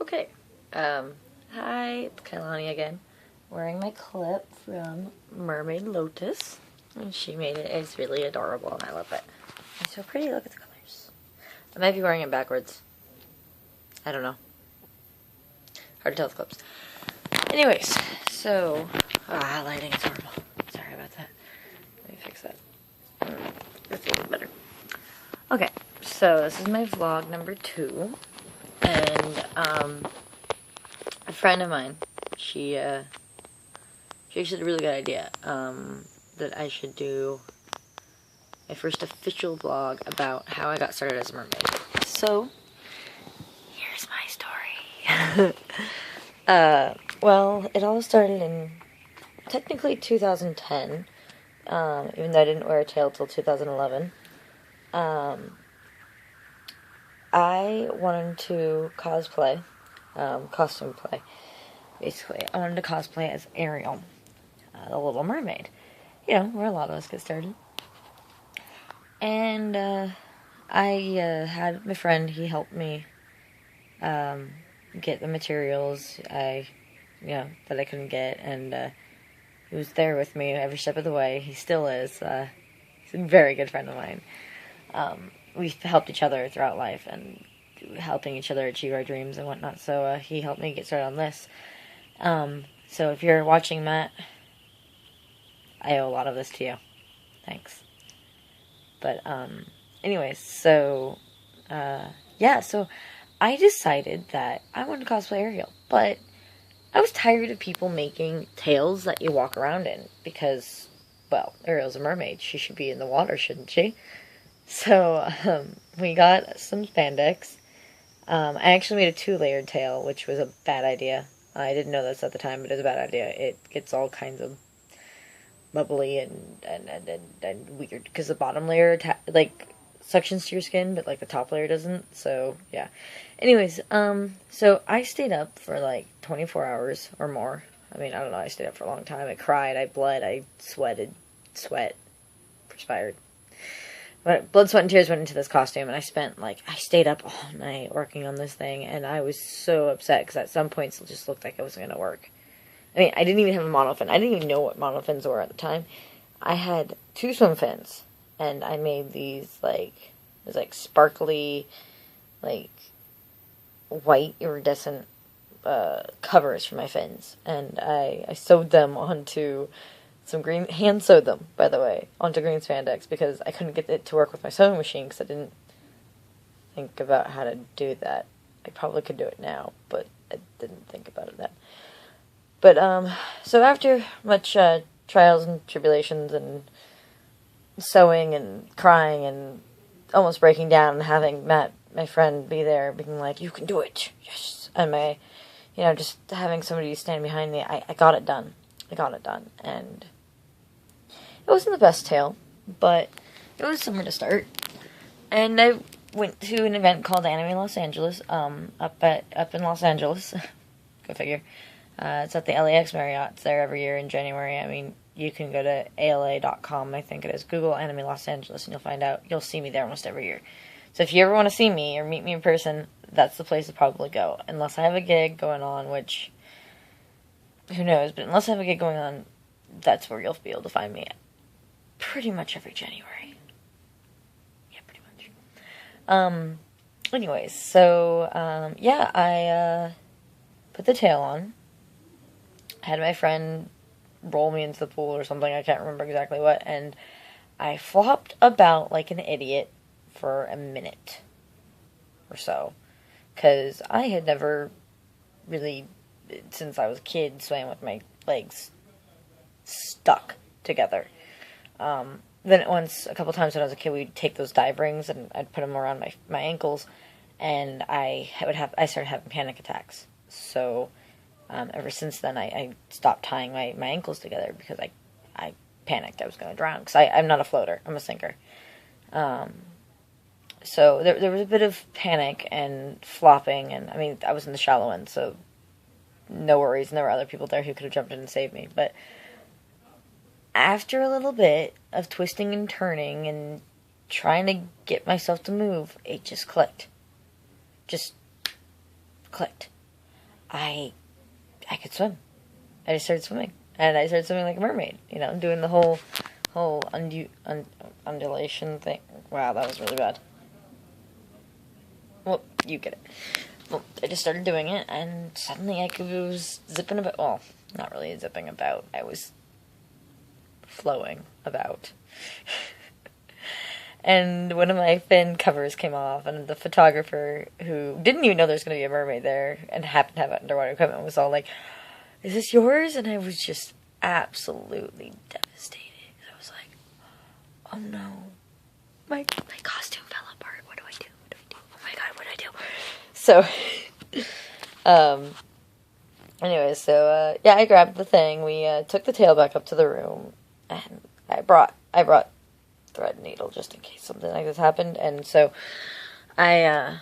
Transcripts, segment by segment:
Okay, hi, it's Kailani again, wearing my clip from Mermaid Lotus, and she made it. It's really adorable, and I love it. It's so pretty. Look at the colors. I might be wearing it backwards. I don't know. Hard to tell the clips. Anyways, so lighting is horrible. Sorry about that. Let me fix that. That's a little better. Okay, so this is my vlog number 2. And, a friend of mine, she actually had a really good idea, that I should do my first official vlog about how I got started as a mermaid. So, here's my story. Well, it all started in, technically 2010, even though I didn't wear a tail till 2011. I wanted to cosplay, costume play, basically. I wanted to cosplay as Ariel, the Little Mermaid. You know, where a lot of us get started. And, I had my friend, he helped me, get the materials that I couldn't get, and, he was there with me every step of the way. He still is. He's a very good friend of mine. We've helped each other throughout life and helping each other achieve our dreams and whatnot. So he helped me get started on this. So if you're watching, Matt, I owe a lot of this to you. Thanks. But anyways, so so I decided that I wanted to cosplay Ariel, but I was tired of people making tails that you walk around in because, well, Ariel's a mermaid. She should be in the water, shouldn't she? So, we got some spandex. I actually made a 2-layered tail, which was a bad idea. I didn't know this at the time, but it was a bad idea. It gets all kinds of bubbly and weird, because the bottom layer, suctions to your skin, but, the top layer doesn't, so, yeah. Anyways, so I stayed up for, 24 hours or more. I mean, I don't know, I stayed up for a long time. I cried, I bled, I perspired. But blood, sweat, and tears went into this costume, and I stayed up all night working on this thing, and I was so upset, because at some points it just looked like it wasn't going to work. I mean, I didn't even have a monofin. I didn't even know what monofins were at the time. I had 2 swim fins, and I made these, sparkly, white iridescent, covers for my fins, and I sewed them onto hand-sewed them, by the way, onto green spandex, because I couldn't get it to work with my sewing machine, because I didn't think about how to do that. I probably could do it now, but I didn't think about it then. But, so after much, trials and tribulations, and sewing, and crying, and almost breaking down, and having Matt, my friend, be there, being like, "You can do it, yes," and just having somebody stand behind me, I got it done. And it wasn't the best tail, but it was somewhere to start. And I went to an event called Anime Los Angeles, up in Los Angeles. Go figure. It's at the LAX Marriott. It's there every year in January. I mean, you can go to ALA.com, I think it is. Google Anime Los Angeles, and you'll find out. You'll see me there almost every year. So if you ever want to see me or meet me in person, that's the place to probably go. Unless I have a gig going on, which, who knows, but unless I have a gig going on, that's where you'll be able to find me pretty much every January. Yeah, pretty much. Anyways, so, I, put the tail on. I had my friend roll me into the pool or something, I can't remember exactly what, and I flopped about like an idiot for a minute or so, because I had never really, since I was a kid, swam with my legs stuck together. Then once, a couple times when I was a kid, we'd take those dive rings and I'd put them around my ankles, and I started having panic attacks. So, ever since then, I stopped tying my ankles together, because I panicked I was going to drown, because I'm not a floater, I'm a sinker. So there was a bit of panic and flopping, and I mean, I was in the shallow end, so no worries, and there were other people there who could have jumped in and saved me, but after a little bit of twisting and turning and trying to get myself to move, it just clicked. Just clicked. I could swim. I just started swimming. And I started swimming like a mermaid, doing the whole undulation thing. Wow, that was really bad. Well, you get it. Well, I just started doing it, and suddenly I was zipping about. Well, not really zipping about. I was flowing about. And one of my fin covers came off, and the photographer, who didn't even know there was going to be a mermaid there and happened to have underwater equipment, was all like, "Is this yours?" And I was just absolutely devastated. I was like, "Oh no, my costume fell apart. What do I do? What do I do? Oh my god, what do I do?" So, anyways, so yeah, I grabbed the thing. We took the tail back up to the room, and I brought thread and needle just in case something like this happened. And so I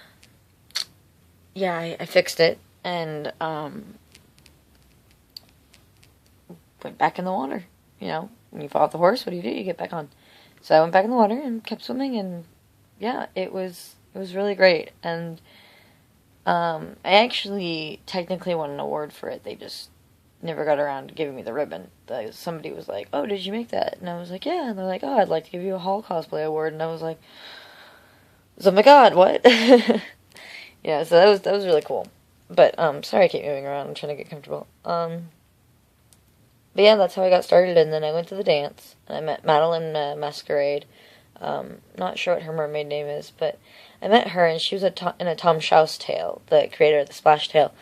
fixed it and went back in the water. When you fall off the horse, what do? You get back on. So I went back in the water and kept swimming, and yeah, it was really great. And I actually technically won an award for it. They just never got around to giving me the ribbon. Somebody was like, "Oh, did you make that?" And I was like, "Yeah." And they're like, "Oh, I'd like to give you a Hall Cosplay Award." And I was like, "Oh my god, what?" Yeah, so that was really cool. But sorry I keep moving around. I'm trying to get comfortable. But yeah, that's how I got started. And then I went to the dance, and I met Madeline Masquerade. Not sure what her mermaid name is, but I met her, and she was in a Tom Schaus tale, the creator of the Splash Tale,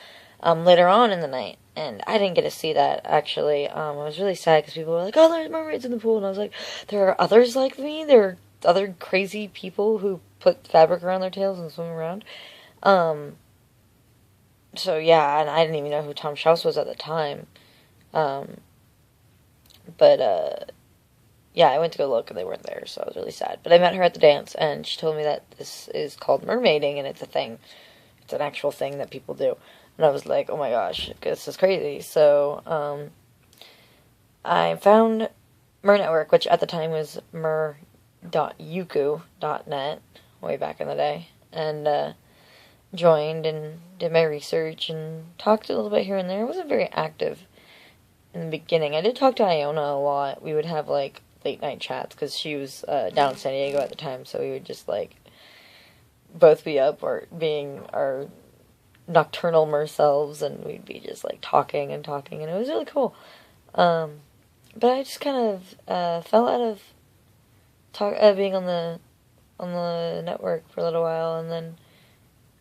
later on in the night. And I didn't get to see that, actually. I was really sad because people were like, "Oh, there's mermaids in the pool." And I was like, there are others like me? There are other crazy people who put fabric around their tails and swim around? So, yeah, and I didn't even know who Tom Schaus was at the time. Yeah, I went to go look and they weren't there, so I was really sad. But I met her at the dance, and she told me that this is called mermaiding, and it's a thing. It's an actual thing that people do. And I was like, oh my gosh, this is crazy. So, I found Mer Network, which at the time was mer.yuku.net, way back in the day, and joined and did my research and talked a little bit here and there. I wasn't very active in the beginning. I did talk to Iona a lot. We would have, like, late night chats, because she was down in San Diego at the time, so we would just, like, both be up or being our nocturnal selves, and we'd be just like talking, and it was really cool. But I just kind of fell out of being on the network for a little while, and then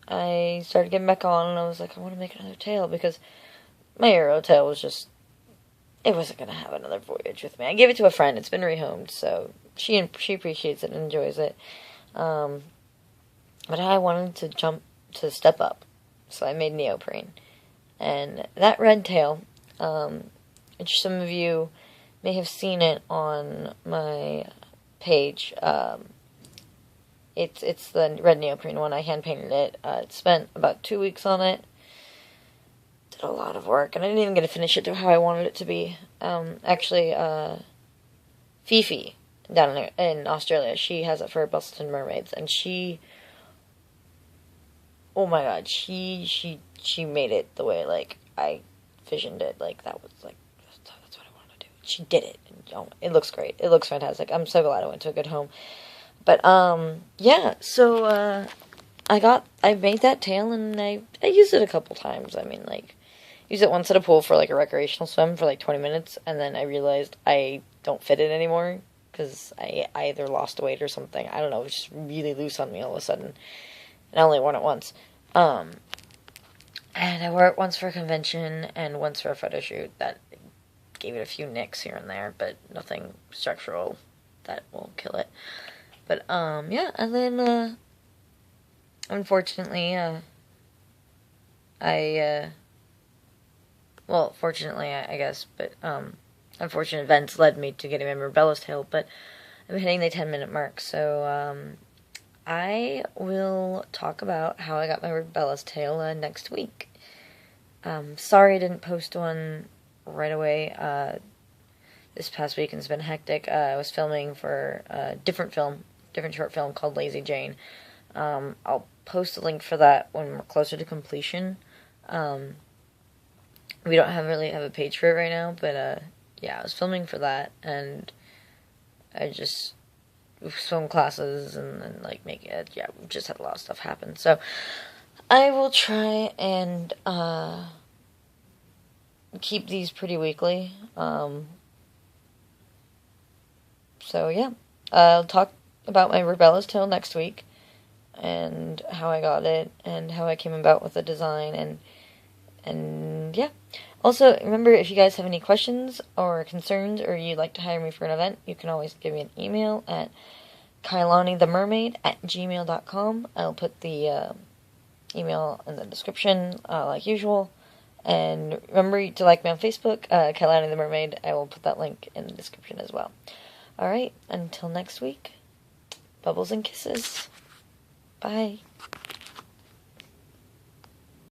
I started getting back on, and I was like, I want to make another tale, because my Arrow tale was just, it wasn't going to have another voyage with me. I gave it to a friend. It's been rehomed, so she appreciates it and enjoys it. But I wanted to step up. So I made neoprene. And that red tail, which some of you may have seen it on my page, it's the red neoprene one. I hand painted it. Spent about 2 weeks on it. Did a lot of work, and I didn't even get to finish it to how I wanted it to be. Actually, Fifi, down in Australia, she has it for Boston Mermaids, and she... Oh my god, she made it the way, like, I visioned it. Like, that was, like, that's what I wanted to do. She did it. And, it looks great. It looks fantastic. I'm so glad I went to a good home. But, yeah, so, I made that tail, and I used it a couple times. I mean, like, used it once at a pool for, like, a recreational swim for, like, 20 minutes, and then I realized I don't fit it anymore, because I either lost weight or something. I don't know, it was just really loose on me all of a sudden. And I only worn it once. And I wore it once for a convention and once for a photo shoot. That gave it a few nicks here and there, but nothing structural that will kill it. But, yeah, and then, unfortunately, fortunately, I guess, but, unfortunate events led me to getting my Marbella's tail, but I'm hitting the 10-minute mark, so, I will talk about how I got my Marbella's tail next week. Sorry I didn't post one right away. This past week it's been hectic. I was filming for a different short film called Lazy Jane. I'll post a link for that when we're closer to completion. We don't really have a page for it right now, but yeah, I was filming for that, and I just swim classes and like make it. Yeah, we just had a lot of stuff happen, so I will try and keep these pretty weekly. So yeah, I'll talk about my Rubella's tail next week, and how I got it, and how I came about with the design, and yeah. Also, remember, if you guys have any questions or concerns, or you'd like to hire me for an event, you can always give me an email at kailanithemermaid@gmail.com. I'll put the email in the description, like usual. And remember to like me on Facebook, Kailani the Mermaid. I will put that link in the description as well. Alright, until next week, bubbles and kisses. Bye.